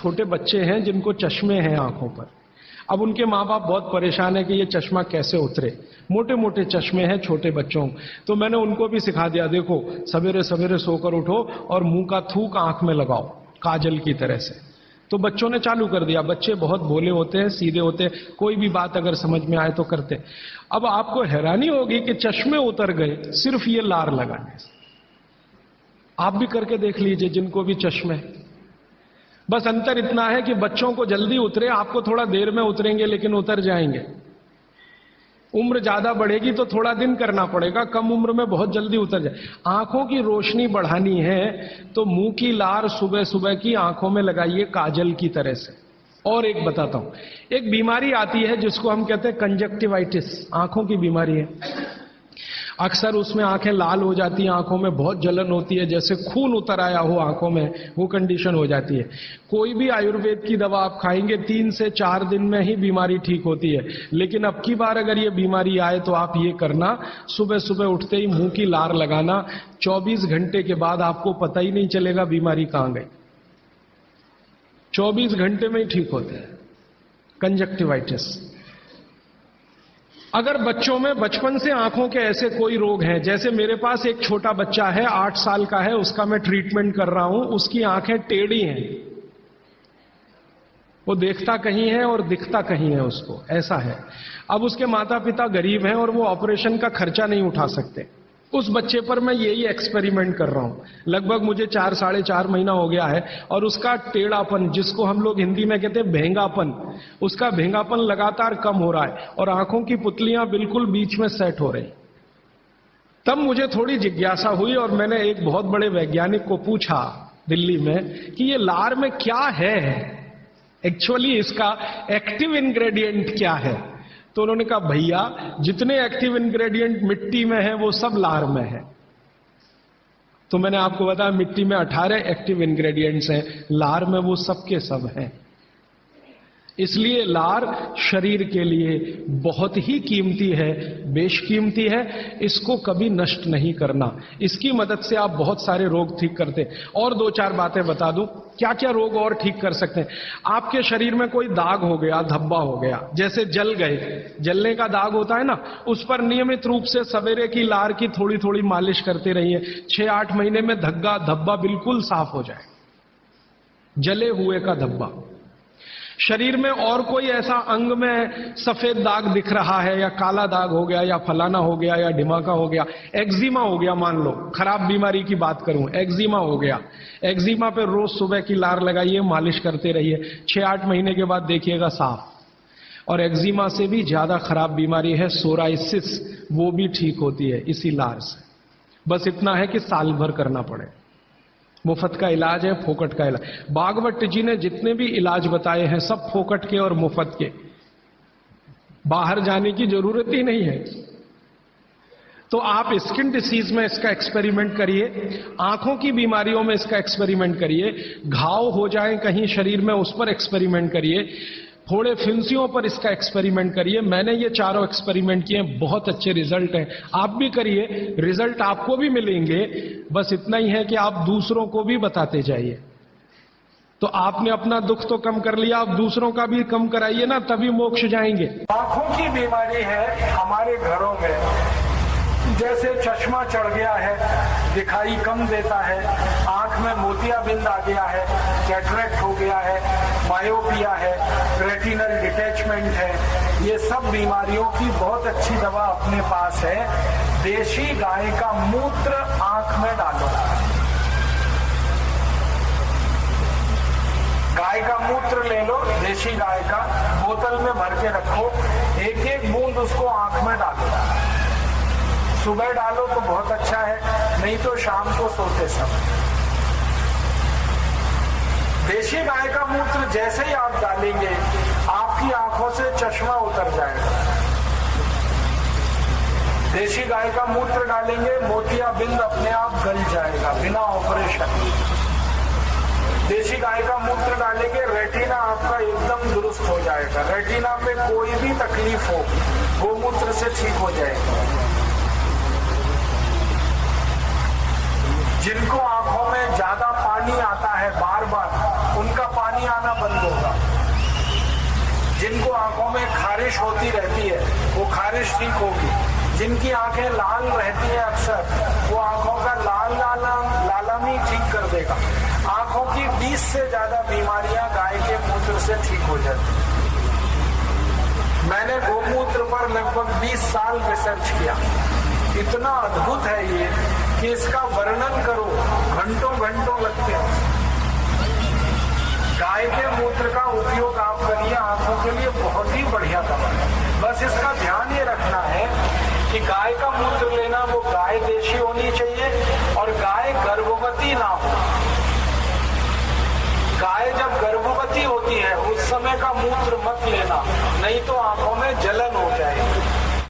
छोटे बच्चे हैं जिनको चश्मे हैं आंखों पर। अब उनके माँ बाप बहुत परेशान है कि ये चश्मा कैसे उतरे, मोटे मोटे चश्मे हैं छोटे बच्चों। तो मैंने उनको भी सिखा दिया, देखो सवेरे सवेरे सोकर उठो और मुंह का थूक आंख में लगाओ काजल की तरह से। तो बच्चों ने चालू कर दिया। बच्चे बहुत भोले होते हैं, सीधे होते हैं, कोई भी बात अगर समझ में आए तो करते। अब आपको हैरानी होगी कि चश्मे उतर गए सिर्फ ये लार लगाने से। आप भी करके देख लीजिए जिनको भी चश्मे। बस अंतर इतना है कि बच्चों को जल्दी उतरे, आपको थोड़ा देर में उतरेंगे लेकिन उतर जाएंगे। उम्र ज्यादा बढ़ेगी तो थोड़ा दिन करना पड़ेगा, कम उम्र में बहुत जल्दी उतर जाए। आंखों की रोशनी बढ़ानी है तो मुंह की लार सुबह सुबह की आंखों में लगाइए काजल की तरह से। और एक बताता हूं, एक बीमारी आती है जिसको हम कहते हैं कंजक्टिवाइटिस, आंखों की बीमारी है। अक्सर उसमें आंखें लाल हो जाती हैं, आंखों में बहुत जलन होती है, जैसे खून उतर आया हो आंखों में, वो कंडीशन हो जाती है। कोई भी आयुर्वेद की दवा आप खाएंगे 3 से 4 दिन में ही बीमारी ठीक होती है। लेकिन अब की बार अगर ये बीमारी आए तो आप ये करना, सुबह सुबह उठते ही मुंह की लार लगाना। 24 घंटे के बाद आपको पता ही नहीं चलेगा बीमारी कहां गई। 24 घंटे में ही ठीक होते हैं कंजक्टिवाइटिस। अगर बच्चों में बचपन से आंखों के ऐसे कोई रोग हैं, जैसे मेरे पास एक छोटा बच्चा है 8 साल का है, उसका मैं ट्रीटमेंट कर रहा हूं, उसकी आंखें टेढ़ी हैं, वो देखता कहीं है और दिखता कहीं है, उसको ऐसा है। अब उसके माता पिता गरीब हैं और वो ऑपरेशन का खर्चा नहीं उठा सकते। उस बच्चे पर मैं यही एक्सपेरिमेंट कर रहा हूं। लगभग मुझे 4 साढ़े 4 महीना हो गया है और उसका टेढ़ापन, जिसको हम लोग हिंदी में कहते हैं भेंगापन, उसका भेंगापन लगातार कम हो रहा है और आंखों की पुतलियां बिल्कुल बीच में सेट हो रही। तब मुझे थोड़ी जिज्ञासा हुई और मैंने एक बहुत बड़े वैज्ञानिक को पूछा दिल्ली में कि ये लार में क्या है, एक्चुअली इसका एक्टिव इंग्रेडिएंट क्या है। तो उन्होंने कहा भैया जितने एक्टिव इंग्रेडिएंट मिट्टी में है वो सब लार में है। तो मैंने आपको बताया मिट्टी में 18 एक्टिव इंग्रेडिएंट्स हैं, लार में वो सब के सब हैं। इसलिए लार शरीर के लिए बहुत ही कीमती है, बेशकीमती है। इसको कभी नष्ट नहीं करना। इसकी मदद से आप बहुत सारे रोग ठीक करते हैं। और 2-4 बातें बता दूं क्या क्या रोग और ठीक कर सकते हैं। आपके शरीर में कोई दाग हो गया, धब्बा हो गया, जैसे जल गए, जलने का दाग होता है ना, उस पर नियमित रूप से सवेरे की लार की थोड़ी थोड़ी मालिश करते रहिए। 6-8 महीने में धब्बा बिल्कुल साफ हो जाए, जले हुए का धब्बा। शरीर में और कोई ऐसा अंग में सफेद दाग दिख रहा है या काला दाग हो गया या फलाना हो गया या ढिमाका हो गया, एक्जिमा हो गया, मान लो खराब बीमारी की बात करूं, एक्जिमा हो गया, एक्जिमा पे रोज सुबह की लार लगाइए, मालिश करते रहिए, 6-8 महीने के बाद देखिएगा साफ। और एक्जिमा से भी ज्यादा खराब बीमारी है सोराइसिस, वो भी ठीक होती है इसी लार से। बस इतना है कि साल भर करना पड़े। मुफ्त का इलाज है, फोकट का इलाज। भागवत जी ने जितने भी इलाज बताए हैं सब फोकट के और मुफ्त के, बाहर जाने की जरूरत ही नहीं है। तो आप स्किन डिसीज में इसका एक्सपेरिमेंट करिए, आंखों की बीमारियों में इसका एक्सपेरिमेंट करिए, घाव हो जाए कहीं शरीर में उस पर एक्सपेरिमेंट करिए, फोड़े फिंसियों पर इसका एक्सपेरिमेंट करिए। मैंने ये चारों एक्सपेरिमेंट किए, बहुत अच्छे रिजल्ट हैं। आप भी करिए, रिजल्ट आपको भी मिलेंगे। बस इतना ही है कि आप दूसरों को भी बताते जाइए। तो आपने अपना दुख तो कम कर लिया, आप दूसरों का भी कम कराइए ना, तभी मोक्ष जाएंगे। आंखों की बीमारी है हमारे घरों में, जैसे चश्मा चढ़ गया है, दिखाई कम देता है, आंख में मोतियाबिंद आ गया है, कैटरेक्ट हो गया है, मायोपिया है, रेटिनल डिटैचमेंट है, ये सब बीमारियों की बहुत अच्छी दवा अपने पास है। देशी गाय का मूत्र आंख में डालो, गाय का मूत्र ले लो, देशी गाय का, बोतल में भर के रखो, 1-1 बूंद उसको आंख में डालो। सुबह डालो तो बहुत अच्छा है, नहीं तो शाम को सोते समय। देशी गाय का मूत्र जैसे ही आप डालेंगे आपकी आंखों से चश्मा उतर जाएगा। देशी गाय का मूत्र डालेंगे, मोतियाबिंद अपने आप गल जाएगा बिना ऑपरेशन। देशी गाय का मूत्र डालेंगे, रेटिना आपका एकदम दुरुस्त हो जाएगा। रेटिना पे कोई भी तकलीफ हो गोमूत्र से ठीक हो जाएगा। जिनको आंखों में ज्यादा पानी आता है बार बार, उनका पानी पानी आना बंद होगा। जिनको आंखों में खारिश होती रहती है वो खारिश ठीक होगी। जिनकी आंखें लाल रहती हैं अक्सर, वो आंखों का लालमी ठीक कर देगा। आंखों की 20 से ज्यादा बीमारियां गाय के मूत्र से ठीक हो जाती। मैंने गोमूत्र पर लगभग 20 साल रिसर्च किया। इतना अद्भुत है ये कि इसका वर्णन करो घंटों घंटों लगते हैं। गाय के मूत्र का उपयोग आप करिए, आंखों के लिए बहुत ही बढ़िया दवा है। बस इसका ध्यान ये रखना है कि गाय का मूत्र लेना वो गाय देशी होनी चाहिए और गाय गर्भवती ना हो। गाय जब गर्भवती होती है उस समय का मूत्र मत लेना, नहीं तो आंखों में जलन हो जाएगी।